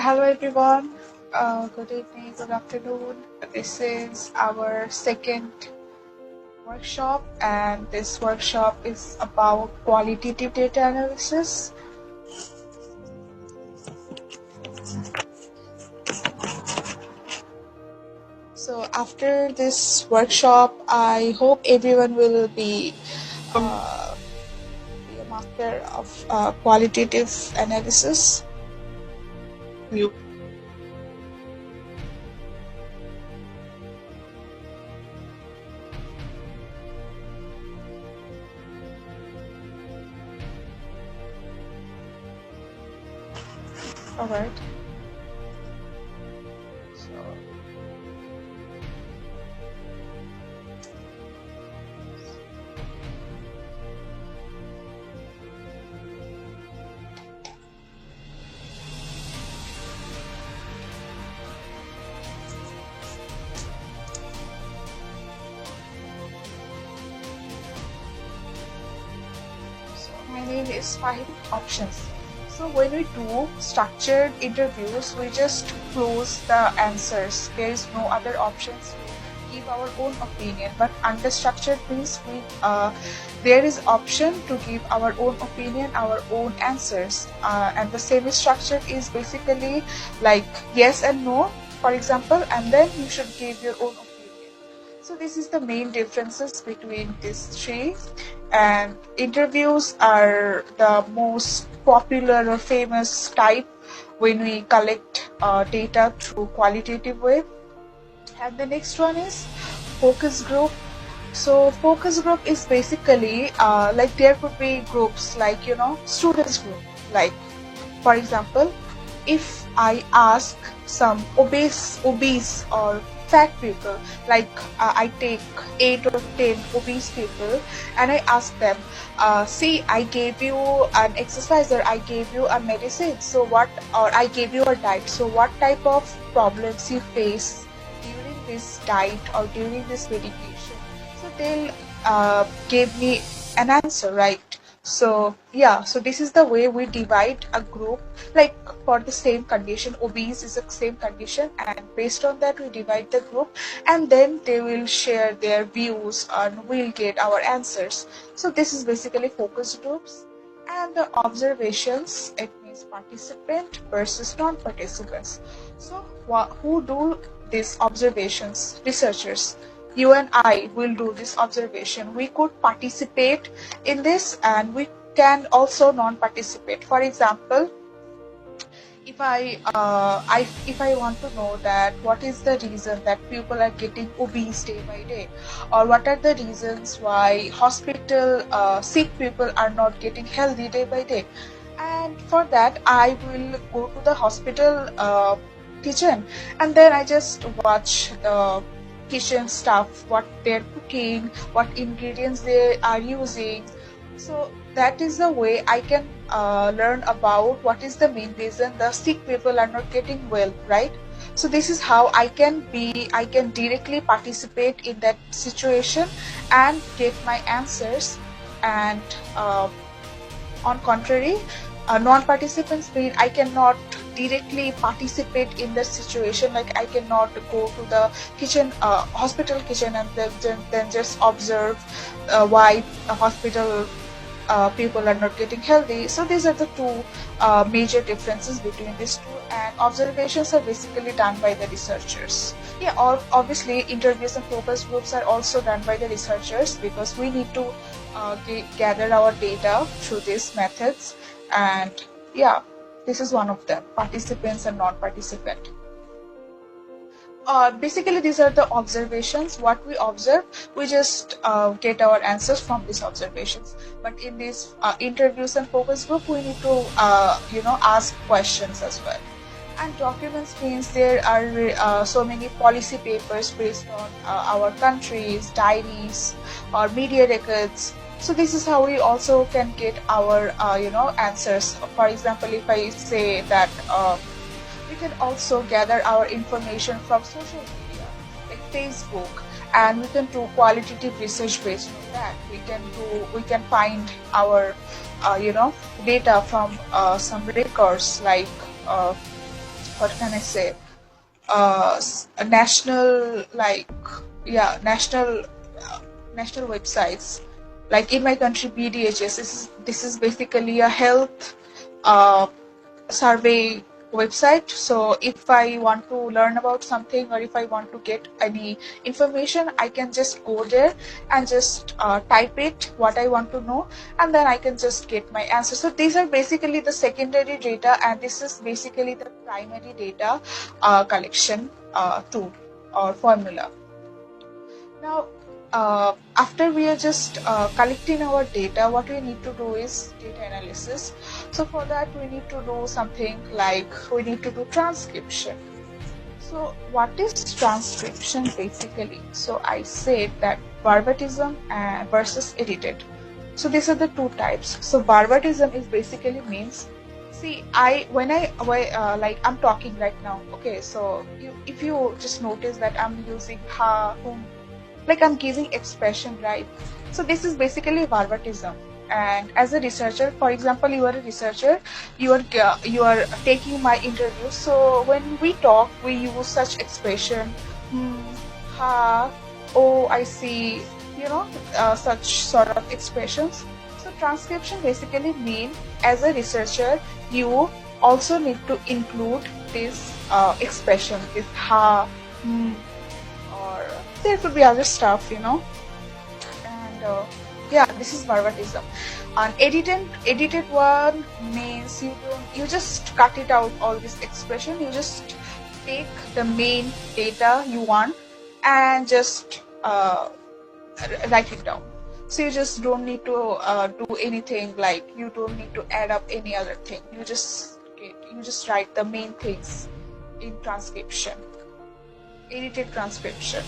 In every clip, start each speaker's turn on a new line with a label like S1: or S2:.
S1: Hello everyone, good evening, good afternoon. This is our second workshop, and this workshop is about qualitative data analysis. So after this workshop, I hope everyone will be a master of qualitative analysis. You. All right. So. My name is Five Options. So when we do structured interviews, we just close the answers. There is no other options to give our own opinion. But under structured means there is option to give our own opinion, our own answers. And the semi-structured is basically like yes and no, for example, and then you should give your own opinion. So this is the main differences between these three, and interviews are the most popular or famous type when we collect data through qualitative way. And the next one is focus group. So focus group is basically like there could be groups like students group, like for example, if I ask some obese or fat people, like I take 8 or 10 obese people and I ask them, see, I gave you an exercise or I gave you a medicine, so what, or I gave you a diet, so what type of problems you face during this diet or during this medication? So they'll give me an answer, right? So yeah, so this is the way we divide a group, like for the same condition, obese is the same condition, and based on that we divide the group, and then they will share their views and we'll get our answers. So this is basically focus groups. And the observations, it means participant versus non-participants. So who do these observations? Researchers. You and I will do this observation. We could participate in this and we can also non-participate. For example, if I want to know that what is the reason that people are getting obese day by day, or what are the reasons why hospital sick people are not getting healthy day by day, and for that I will go to the hospital kitchen, and then I just watch the kitchen stuff, what they're cooking, what ingredients they are using. So that is the way I can learn about what is the main reason the sick people are not getting well, right? So this is how I can directly participate in that situation and get my answers. And on contrary, non-participants mean I cannot directly participate in the situation, like I cannot go to the kitchen, hospital kitchen, and then just observe why a hospital people are not getting healthy. So these are the two major differences between these two, and observations are basically done by the researchers. Yeah, obviously interviews and focus groups are also done by the researchers, because we need to gather our data through these methods. And yeah, this is one of them, participants and non-participant. Basically these are the observations. What we observe, we just get our answers from these observations. But in these interviews and focus group, we need to ask questions as well. And documents means there are so many policy papers based on our countries, diaries, or media records. So this is how we also can get our answers. For example, if I say that we can also gather our information from social media like Facebook, and we can do qualitative research based on that. We can find our data from some records like what can I say, a national, like, yeah, national websites. Like in my country, BDHS, this is basically a health uh, survey website. So if I want to learn about something, or if I want to get any information, I can just go there and just type it what I want to know, and then I can just get my answer. So these are basically the secondary data, and this is basically the primary data collection tool or formula. Now, after we are just collecting our data, what we need to do is data analysis. So for that, we need to do something like we need to do transcription. So what is transcription basically? So I said that verbatism versus edited. So these are the two types. So verbatism is basically means, see, like I'm talking right now. Okay, so if you just notice that I'm using ha, whom, like I'm giving expression, right? So this is basically verbatism. And as a researcher, for example, you are a researcher, you are taking my interview. So when we talk, we use such expression, ha, oh, I see, such sort of expressions. So transcription basically mean, as a researcher, you also need to include this expression, this ha, or there could be other stuff, and yeah, this is verbatism. An edited one means you just cut it out, all this expression. You just take the main data you want and just write it down. So you just don't need to do anything, like you don't need to add up any other thing. You just write the main things in transcription, edited transcription.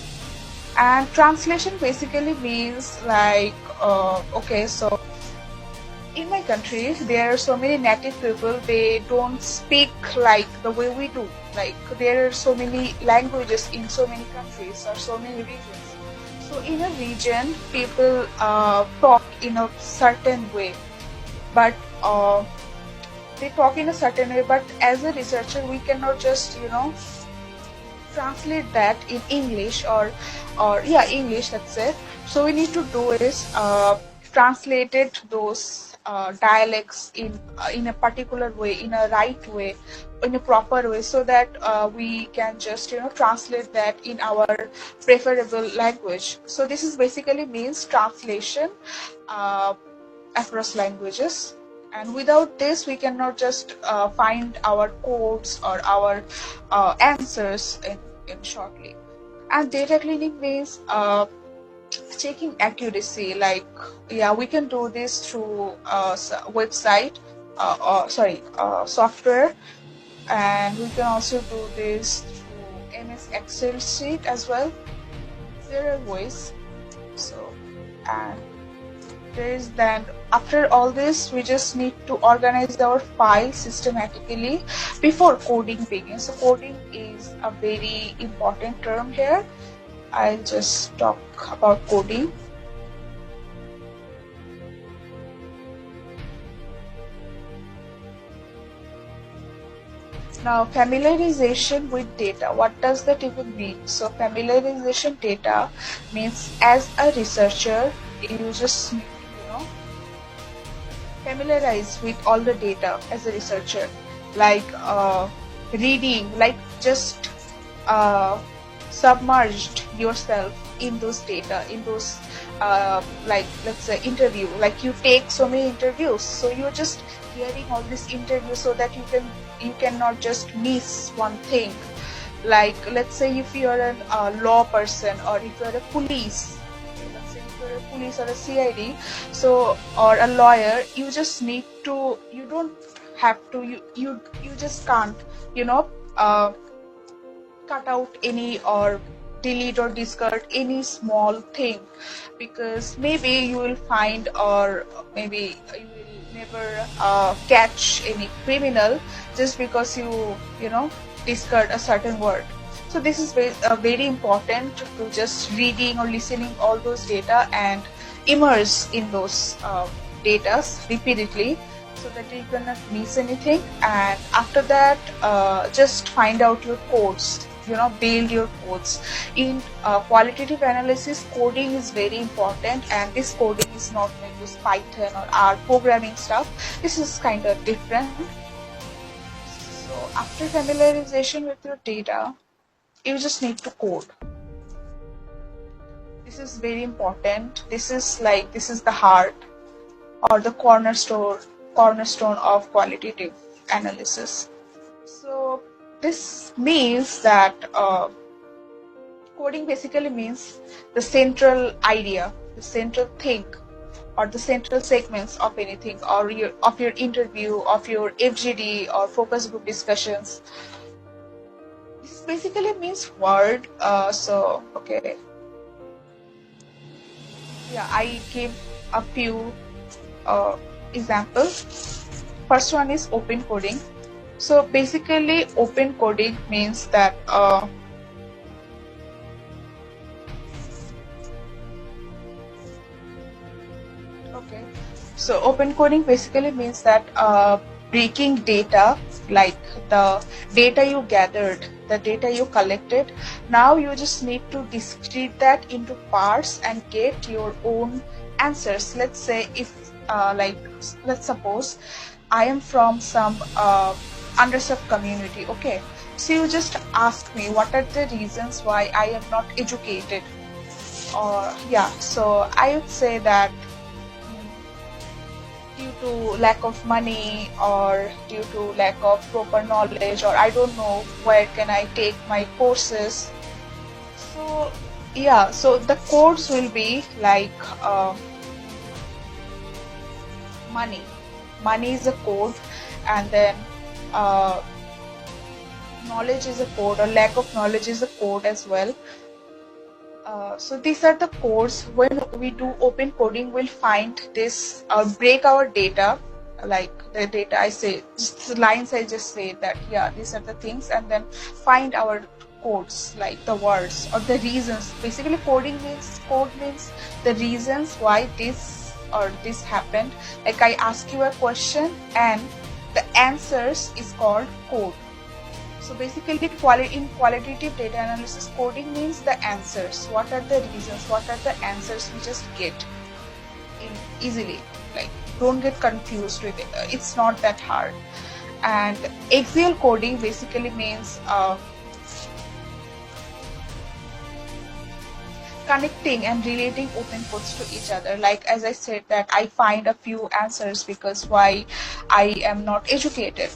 S1: And translation basically means like, okay, so in my country, there are so many native people, they don't speak like the way we do. Like there are so many languages in so many countries or so many regions. So in a region, people talk in a certain way, but they talk in a certain way. But as a researcher, we cannot just, translate that in English or English, that's it. So we need to do is translated those dialects in a particular way, in a right way, in a proper way, so that we can just translate that in our preferable language. So this is basically means translation across languages. And without this, we cannot just find our codes or our answers in shortly. And data cleaning means checking accuracy. Like, yeah, we can do this through website, software, and we can also do this through MS Excel sheet as well. There are ways. So, and there is then, after all this, we just need to organize our files systematically before coding begins. So coding is a very important term here. I'll just talk about coding. Now, familiarization with data. What does that even mean? So familiarization data means, as a researcher, you just need to, familiarize with all the data as a researcher, like reading, like just submerged yourself in those data, in those like, let's say, interview. Like you take so many interviews, so you're just hearing all these interviews so that you cannot just miss one thing. Like, let's say if you're a law person, or if you're a police, a police or a CID, so, or a lawyer, you just need to, you don't have to, you just can't, cut out any or delete or discard any small thing, because maybe you will find, or maybe you will never catch any criminal just because you discard a certain word. So this is very important to just reading or listening all those data and immerse in those data repeatedly, so that you cannot miss anything. And after that, just find out your codes, build your codes. In qualitative analysis, coding is very important, and this coding is not like this Python or R programming stuff. This is kind of different. So after familiarization with your data, you just need to code. This is very important. This is the heart or the cornerstone of qualitative analysis. So this means that coding basically means the central idea, the central thing, or the central segments of anything, or of your interview, of your FGD or focus group discussions. This basically means word. Okay. Yeah, I give a few examples. First one is open coding. So basically, open coding means that okay. So open coding basically means that breaking data, like the data you gathered, the data you collected. Now you just need to discrete that into parts and get your own answers. Let's say let's suppose I am from some underserved community. Okay, so you just ask me what are the reasons why I am not educated, or so I would say that due to lack of money, or due to lack of proper knowledge, or I don't know where can I take my courses. So so the course will be like money is a code, and then knowledge is a code, or lack of knowledge is a code as well. So these are the codes. When we do open coding, we'll find this, break our data, like the data I say, just the lines I just say that these are the things, and then find our codes, like the words or the reasons. Basically, code means the reasons why this or this happened. Like I ask you a question, and the answers is called code. So basically, in qualitative data analysis, coding means the answers. What are the reasons? What are the answers we just get easily? Like, don't get confused with it. It's not that hard. And axial coding basically means connecting and relating open codes to each other. Like as I said, that I find a few answers because why I am not educated.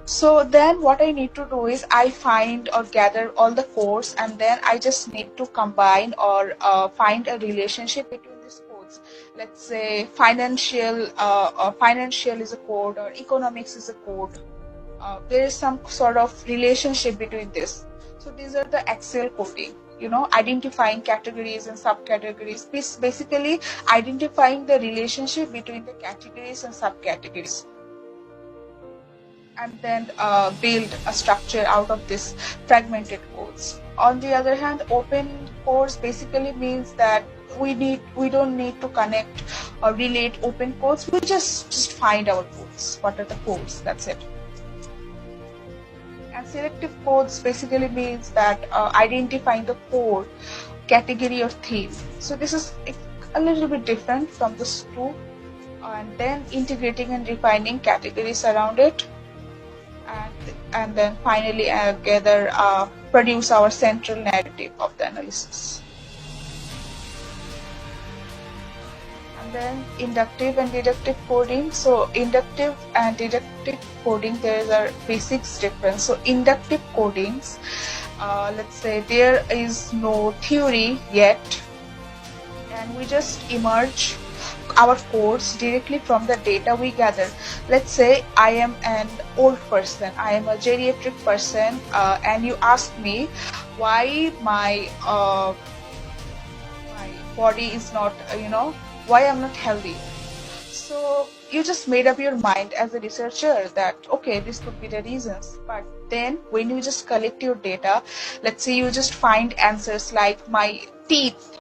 S1: So then what I need to do is I find or gather all the codes, and then I just need to combine or find a relationship between these codes. Let's say financial is a code, or economics is a code. There is some sort of relationship between this. So these are the axial coding. Identifying categories and subcategories. Basically identifying the relationship between the categories and subcategories, and then build a structure out of this fragmented codes. On the other hand, open codes basically means that we don't need to connect or relate open codes. We just find our codes. What are the codes? That's it. And selective codes basically means that identifying the core, category, or theme. So this is a little bit different from this two, and then integrating and refining categories around it. And then finally produce our central narrative of the analysis. And then inductive and deductive coding. So inductive and deductive coding, there is a basics difference. So inductive codings, let's say there is no theory yet, and we just emerge our codes directly from the data we gather. Let's say I am an old person, I am a geriatric person, and you ask me why my body is not, why I'm not healthy. So you just made up your mind as a researcher that okay, this could be the reasons. But then when you just collect your data, let's say you just find answers like my teeth